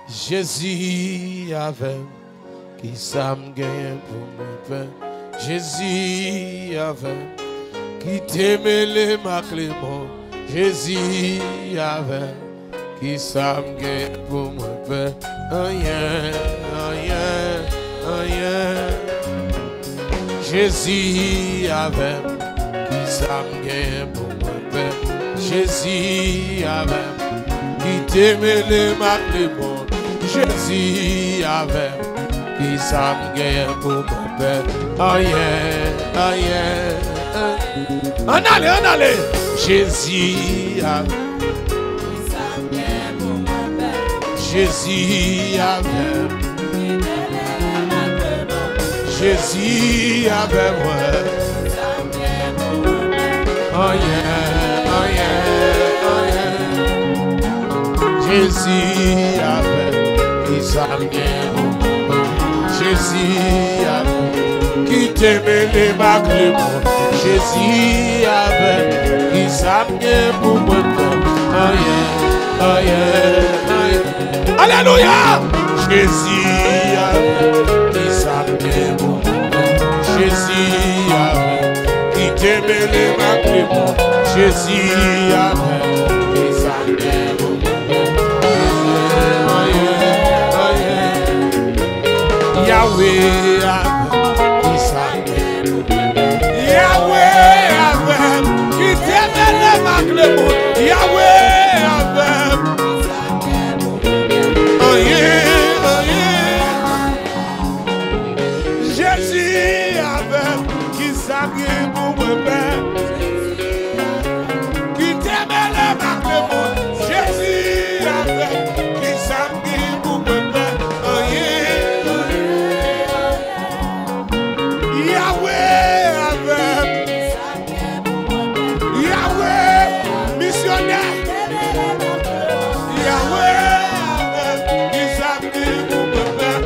Jésus avait qui ça me gagne pour me faire. Jésus avait qui t'aimait les macléments. Jésus avait qui ça me gagne pour me faire. Rien, rien, rien. Jésus avait qui ça me gagne pour me faire. Jésus avait qui t'aimait les macléments. Jésus avait qui ça me gagne pour me faire. Rien, rien. En allez. Jésus avait. Jésus avait. Jésus avait moi. Oh yeah, oh yeah, oh yeah. Jésus avait. Qui s'aime Jésus avait. Qui t'aimait les macléments. Jésus avait. Qui s'aime pour moi. Oh yeah, oh yeah, oh yeah. Alléluia! Jésus avait qui s'appelait bon. Jésus avait qui t'aimait les macléments. Jésus avait qui s'appelait bon. Yahweh avait qui s'appelait bon. Yahweh avait qui t'aimait les macléments. Yahweh avait. Jésus avait qui s'habille pour me faire, qui t'aimait le maclémon. Jésus avait qui s'habille pour me faire. Yahweh avait, Yahweh missionnaire. Yahweh avait qui s'habille pour me faire.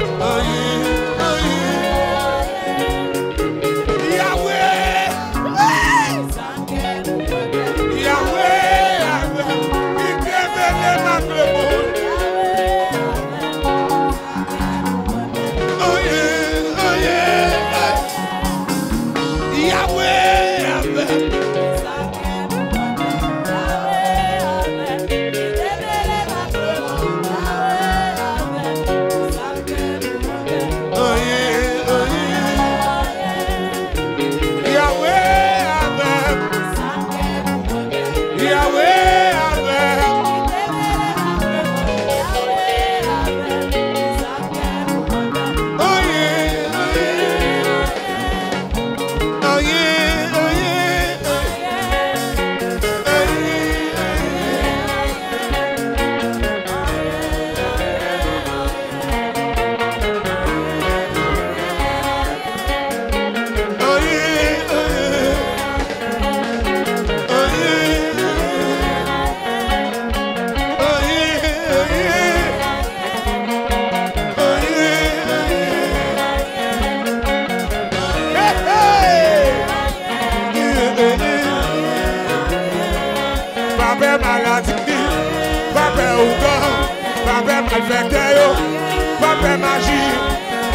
Pape magie,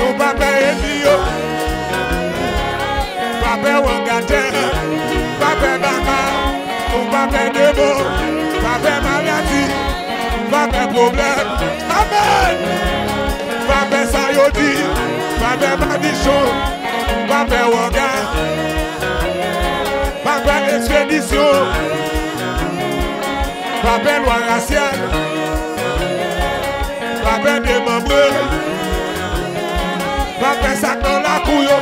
ou pape envio, pape wangate, pape baka, ou pape debo, pape maladie, pape problème, amen. Pape sayodi, pape madichon, pape wanga, pape expédition, pape loi raciale. Pape démembré, pape sac dans la couille.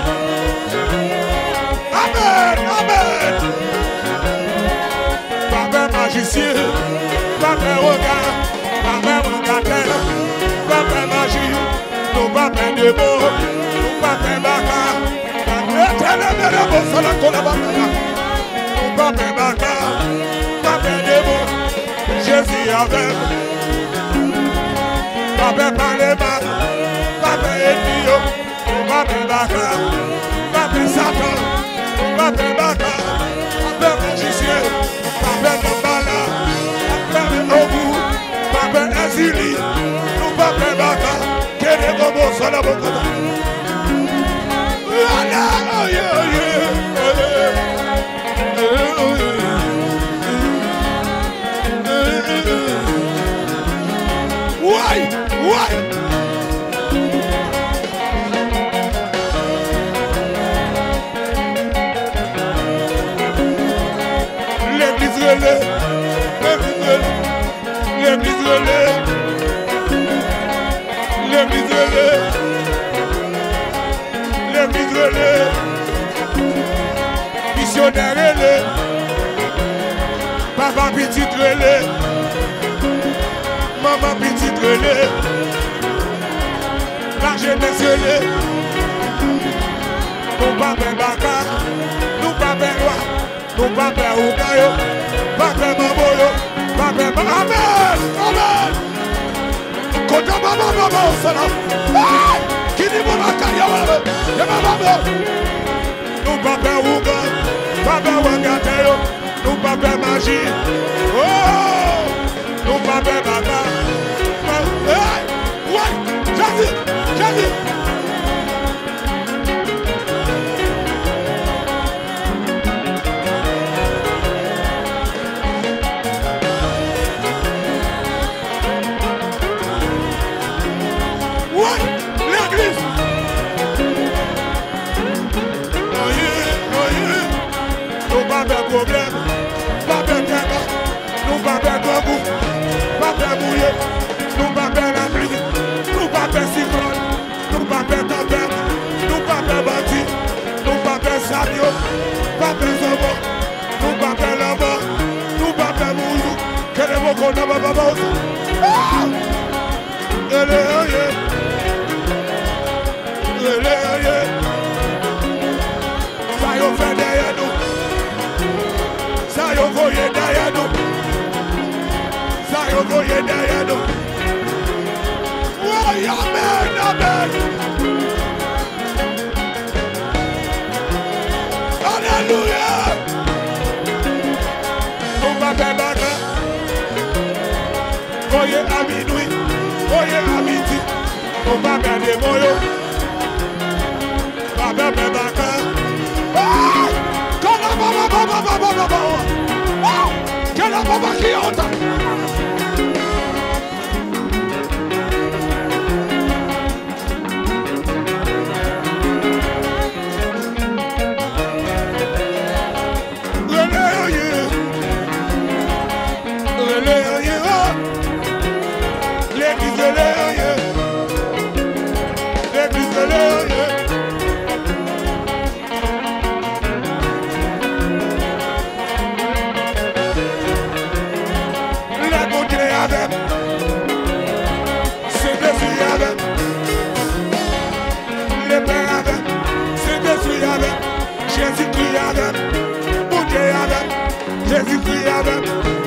Amen, amen. Pape magicien, pape regard, pape regardeur, pape magie, non pape démo, non pape baka, éternel de la bosse la collaboration, non pape baka, pape démo, Jésus avec. Pape Palema, Pape Enio, Pape Baka, Pape Satan, Pape Baka, Pape Magicien, Pape Namba. Missionnaire, papa petit relais, maman petit relais, la jeunesse relais, nous pas faire baka, nous pas faire loi, nous pas faire oukayo, pas faire mamoyo, pas faire amen, amen. Kota mama mama osala, kini mama kaya wale, yama mama. Nous pas faire ouga, pas faire wangateo, nous pas faire magie. Oh, nous pas faire baka. Hey, ouais, Jésus, Jésus. Ouais, l'église. Nous pas de problème, pas de terre, nous pas de goût, pas de mouillé, nous pas de la pluie, nous pas de cyclone, nous pas de tempête, nous pas de bâti, nous pas de sabio, pas de zobo, nous pas de la mort, nous pas de mouillou, que les mots qu'on a pas ça y fait derrière nous. Ça y voyez derrière nous. Ça y voyez derrière nous. Oui, amen, amen. Alléluia. On va faire baka. Voyez à minuit. Voyez à midi. On va faire des moyens. On va faire baka. Quelle la baba qui entend. Jésus-Christ avec, mon Dieu avec, Jésus-Christ avec,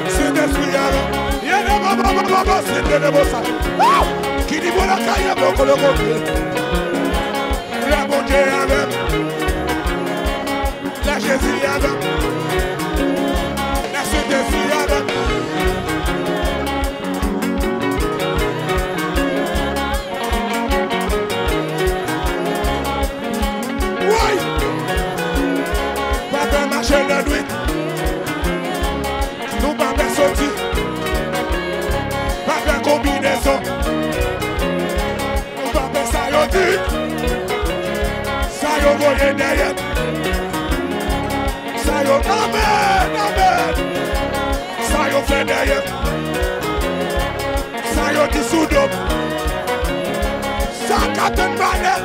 c'est des fruits avec. Y'a c'est de l'émotion. Qui dit bon la caille, beaucoup le côté. La bon Dieu avec, la Jésus avec, la Saint-Esprit avec. Marcher la nuit, nous pas faire sortir, pas faire combinaison, nous pas faire ça y'a dit, ça y'a voyé derrière, ça y'a amen, amen, ça y'a fait derrière, ça y'a dit sous d'homme, ça qu'a ten balai,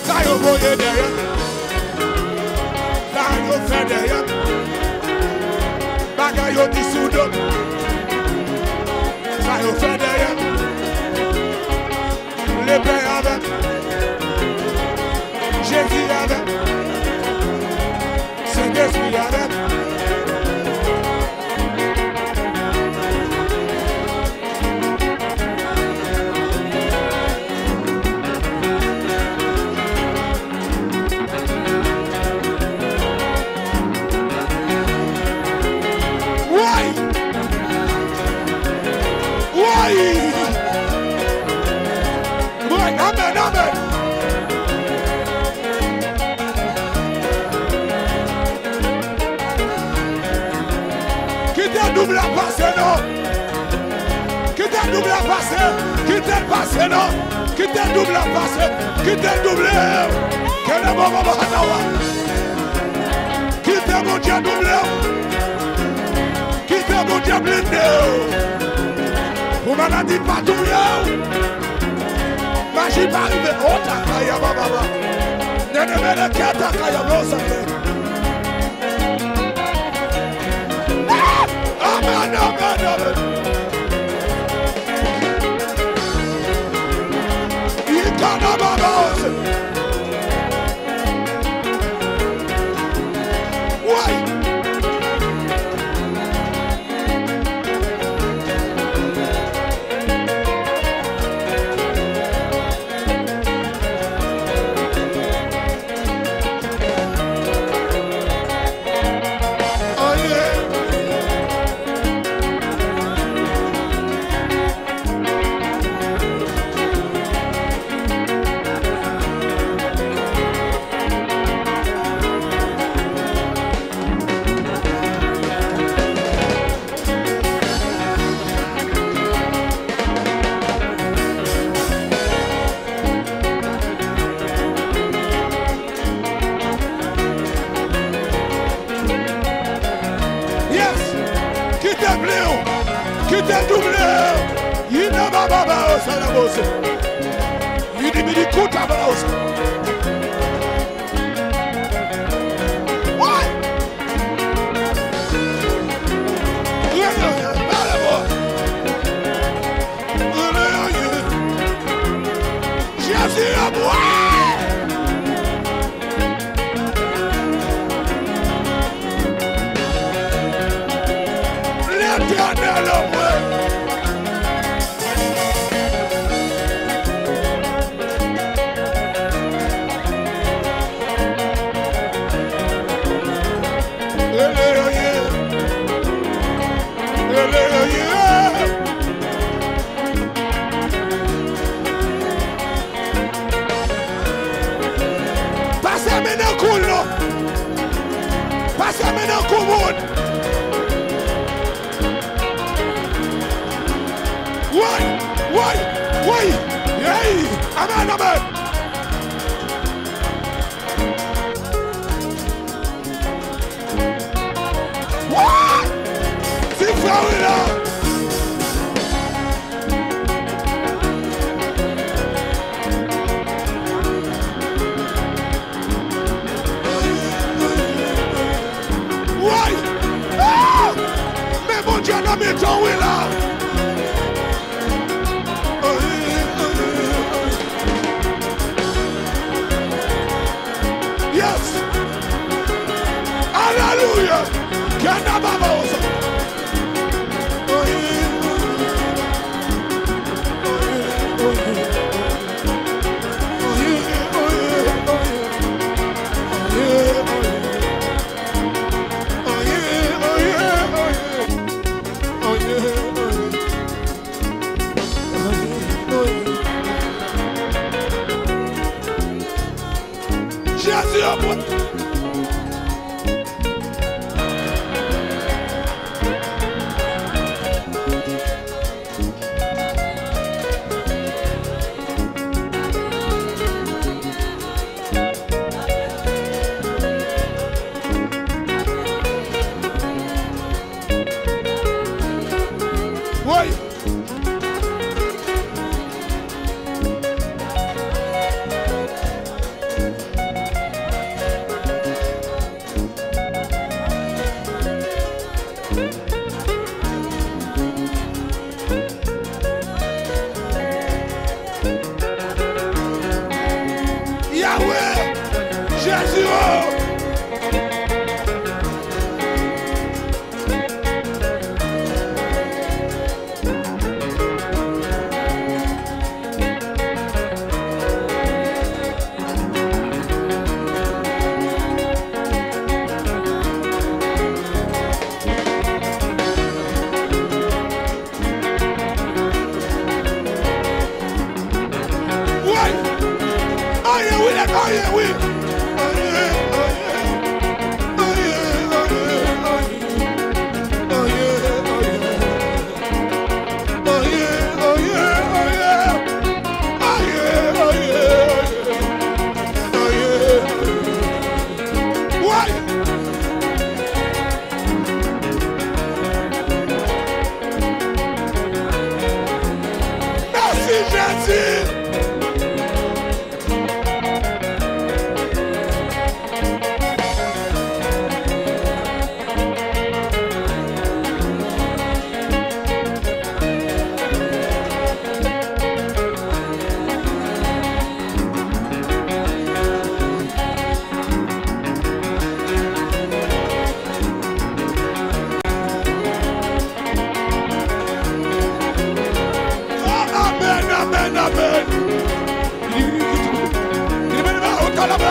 ça y'a voyé derrière. Yo fait derrière, bagaille au dessous d'eux, ça yo fait derrière, le Père avec, Jésus avec, Saint-Esprit avec. double à passer, non? Quittez double à passer. Quittez le passé, non? Quittez double à passer. Quittez le double. Quel est mon moment? Quittez mon Dieu double. Quittez mon Dieu blindé. Vous m'en dites pas double. Magie pas arrivé. Oh, takaya, baba. Nene mene kia takaya, blosa. Amen, amen, amen.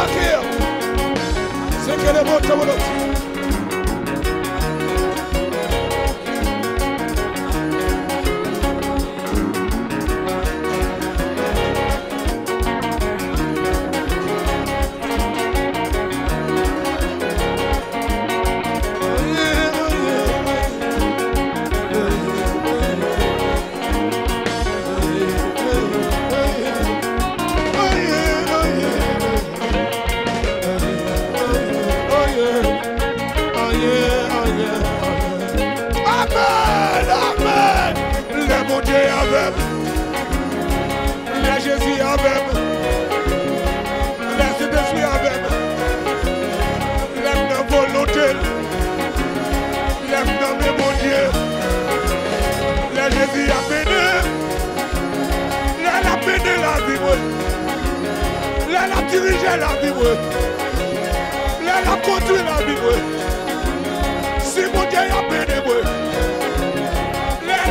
Sakir. C'est que les mots de mon Jésus avec laisse de suite avec l'aime de volonté l'aime de mon Dieu la Jésus a béni la béni la vie la dirigé la vie la conduit la vie si mon Dieu a béni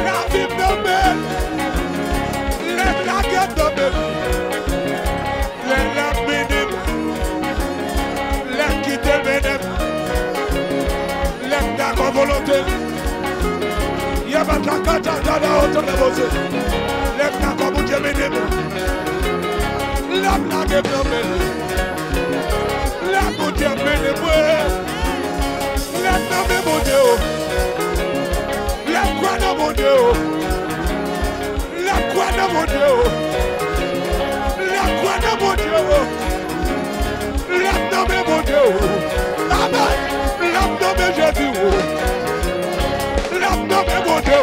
la vie de belle la guerre de belle la bénim la quitte le bénim la d'accord volonté y'a pas la carte dans la haute de bosser la d'accord mon Dieu bénim la blague de belle la mon Dieu bénim la nommé mon Dieu la croix de mon Dieu la croix de mon Dieu, la croix de mon Dieu, la nom de mon Dieu, amen, la nom de Jésus, la nom de mon Dieu,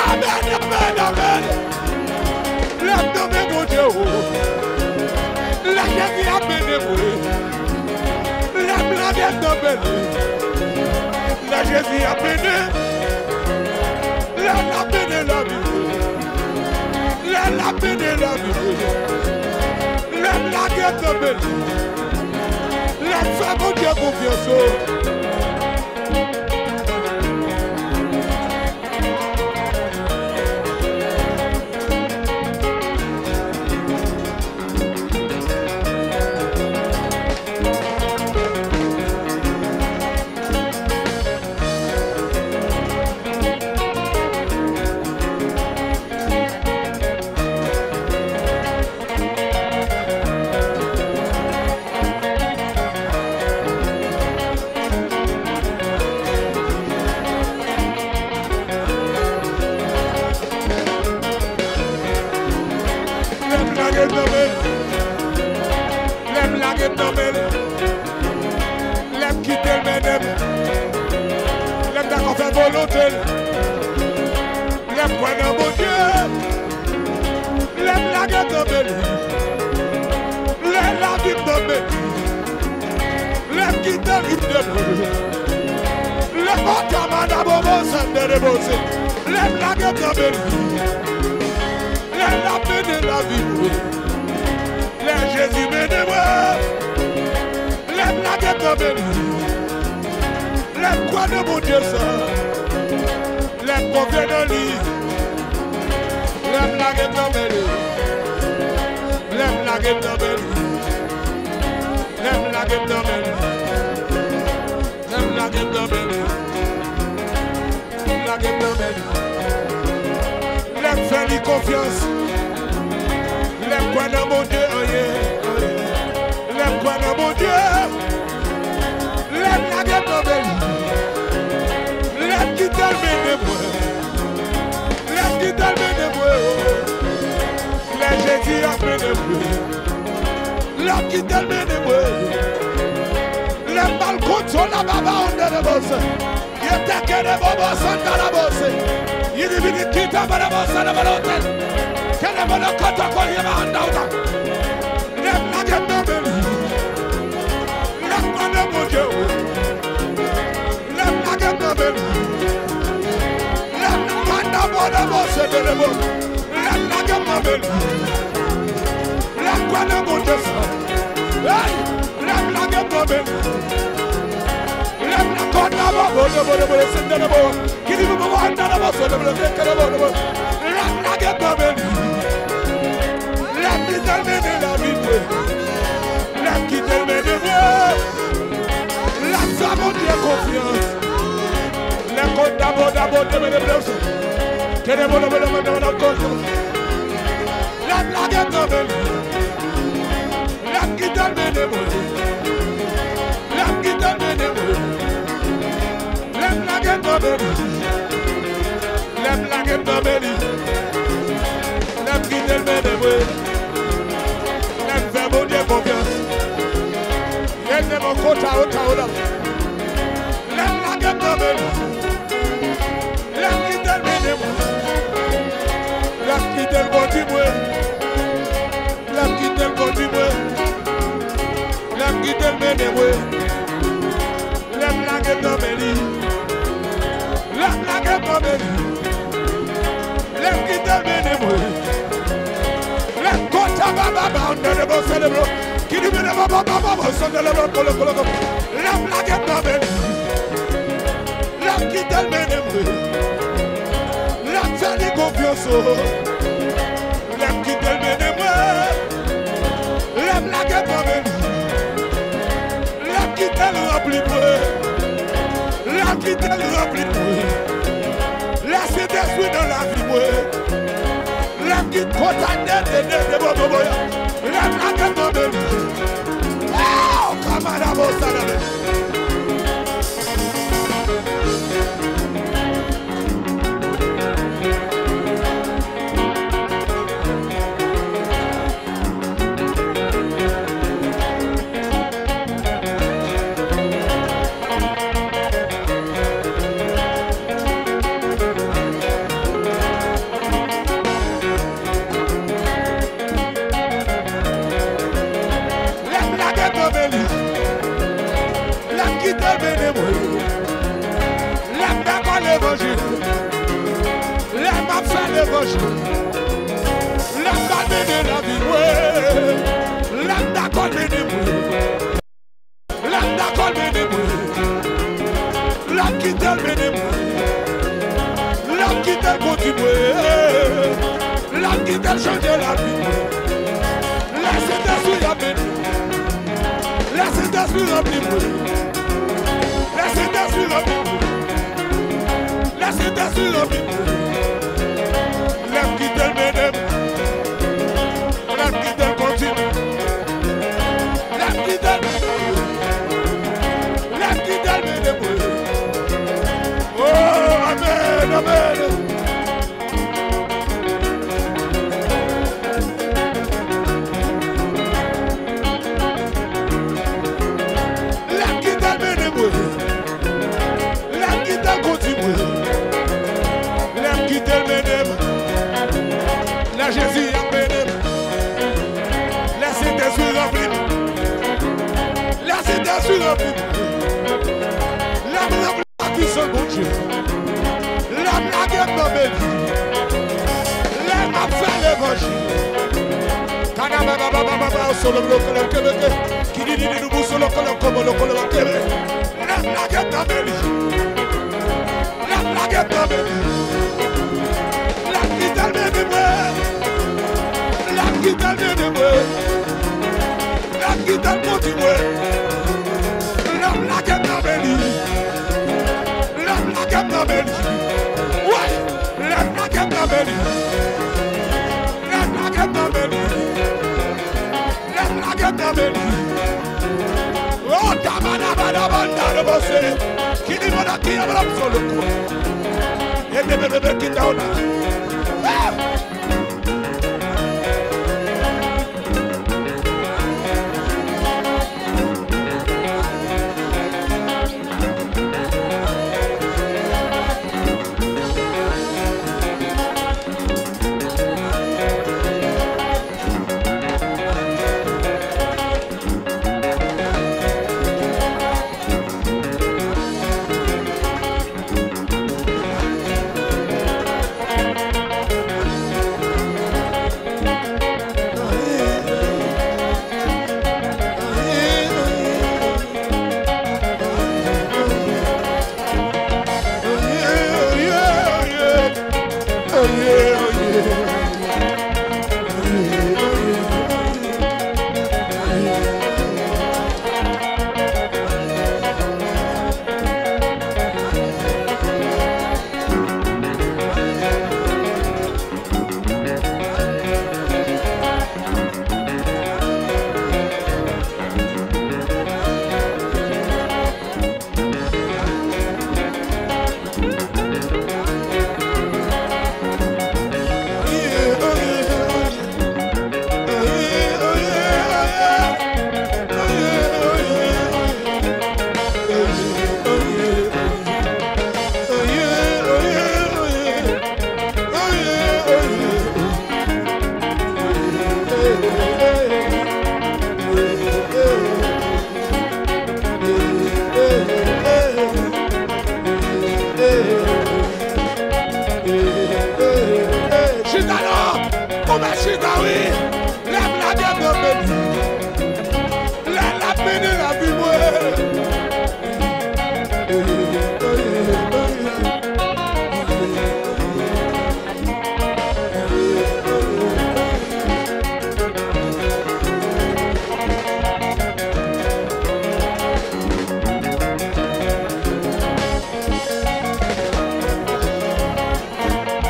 amen, amen, amen, la nom de mon Dieu, la Jésus a béni, la blague est béni, la Jésus a béni. La paix de la vie, la paix de la vie, la blague de belle, la femme au Dieu confiance. L'aime quitter le ménème, l'aime d'accord faire volonté, l'aime quoi dans mon Dieu, l'aime la guerre de belle, l'aime la vie de belle, l'aime quitter le rythme de belle, l'aime pas de bobo sans de rebosser, l'aime la guerre de belle, l'aime la paix de la vie, l'aime Jésus bénémoire. L'aime la guerre de belle, l'aime quoi de mon Dieu ça, l'aime qu'on vient de lui, l'aime la guerre de belle, l'aime la guerre de belle, l'aime la guerre de belle, l'aime la guerre de belle, la guerre de belle, l'aime faire lui confiance, l'aime quoi de mon Dieu, l'aime quoi de mon Dieu. L'aime la guerre de belle, l'aime qui termine de moi, l'aime qui termine de moi, l'aime Jésus a fait de moi, l'aime qui termine de moi, l'aime balcon sur la baba on est de bosse, il était que de bobos dans la bosse, il est venu quitter la bosse dans l'hôtel, que le bon côté qu'on y va en d'autres, l'aime la guerre de belle. Mon Dieu, l'aime la guerre de belle, l'aime la bosse de la bosse, l'aime la guerre de belle, l'aime quoi de mon Dieu, l'aime la guerre de belle, l'aime la côte de bosse de la bosse, qui dit vous voir dans la bosse de la bosse, l'aime la guerre de belle, l'aime la vie,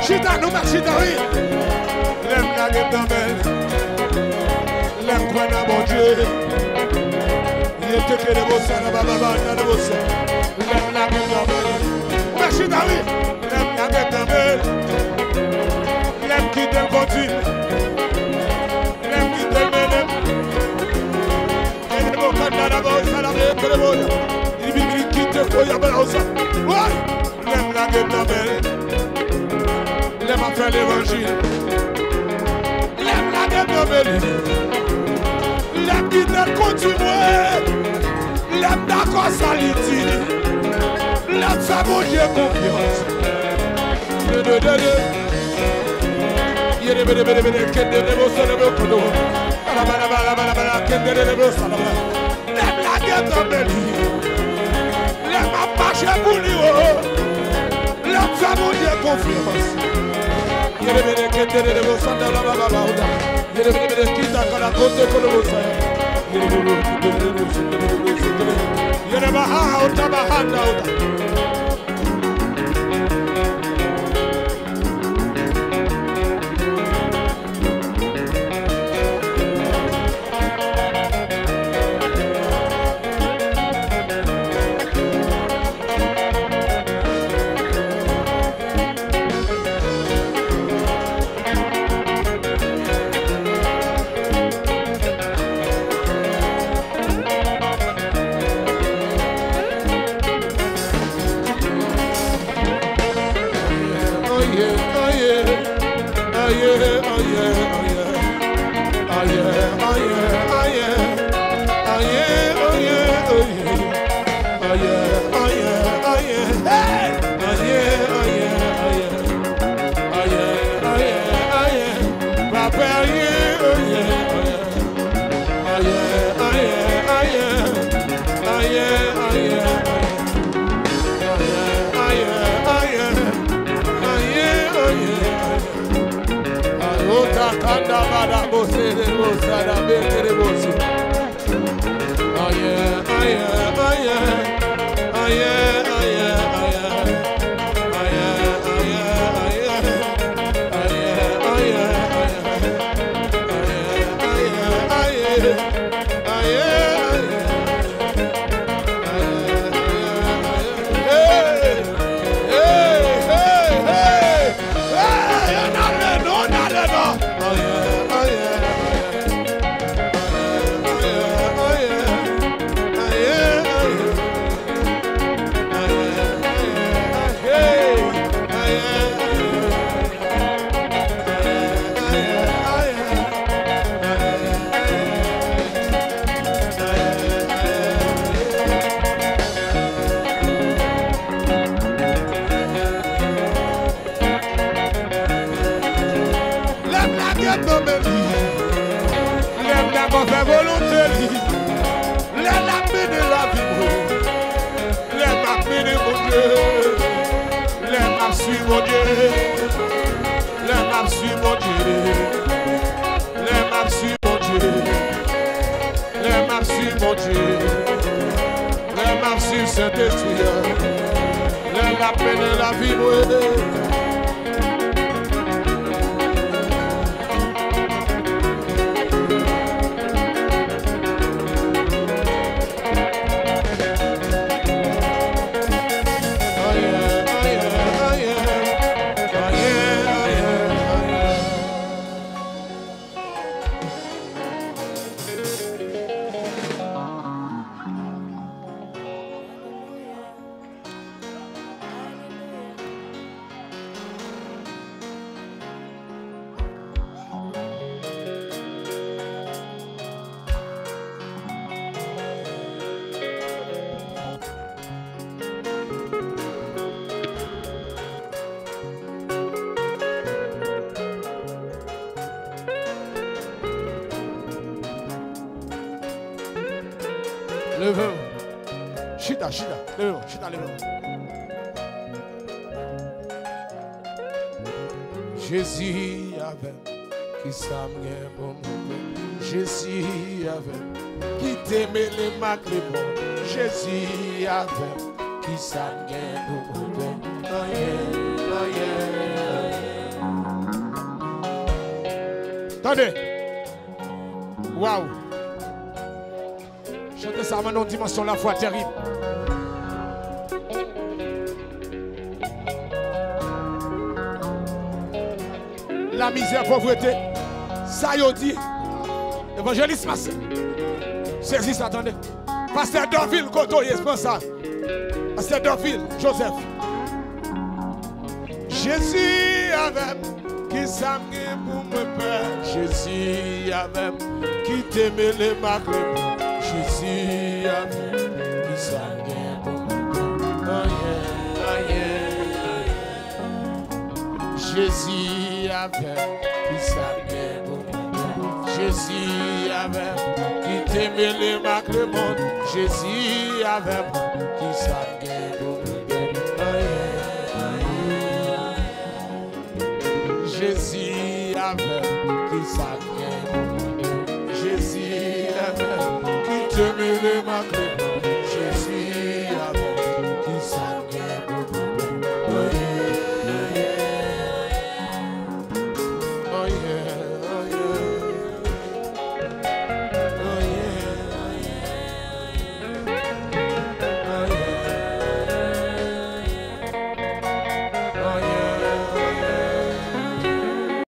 Chita, nous marchons, oui. L'aime la gueule de belle. L'aime quoi dans mon Dieu. Il était que de beaux sang, de beaux sang. L'aime la gueule de belle. Merci, oui. L'aime la gueule de belle. L'aime qui te continue. L'aime qui te mène. Et les mots quand la voix, ça la veille que le monde. Il vit qui te croit, ben on s'en. Ouais. L'aime la gueule de belle. L'aime à faire l'évangile. L'aime la gueule de belle. L'aime qui te continue. L'aime d'accord saliti. L'aime ça mon Dieu confiance. L'aime la gueule de belle. L'aime à marcher pour lui. L'aime ça mon Dieu confiance. Levez-vous. Chita, levez-vous. Jésus avait qui ça m'est bon. Jésus avait qui t'aimait les maclébons. Jésus avait qui ça m'est bon. Oh yeah, oh yeah. Attendez. Waouh. Chantez ça maintenant, dimension la foi terrible. La misère, pauvreté, ça y est dit. Évangéliste Massé. Saisis ça, attendez. Pasteur Dorville, Koto, c'est pas ça. Pasteur Dorville, Joseph. Jésus avait qui s'amène pour me faire. Jésus avait qui t'aimait les macrés. Jésus avait qui s'amène pour me faire. Oh yeah, Jésus avait qui s'amène pour me faire. Jésus avait qui t'aimait les macrés. Jésus avait qui s'amène pour me faire. Jésus avait qui s'agit. Jésus avait qui te met les macrés.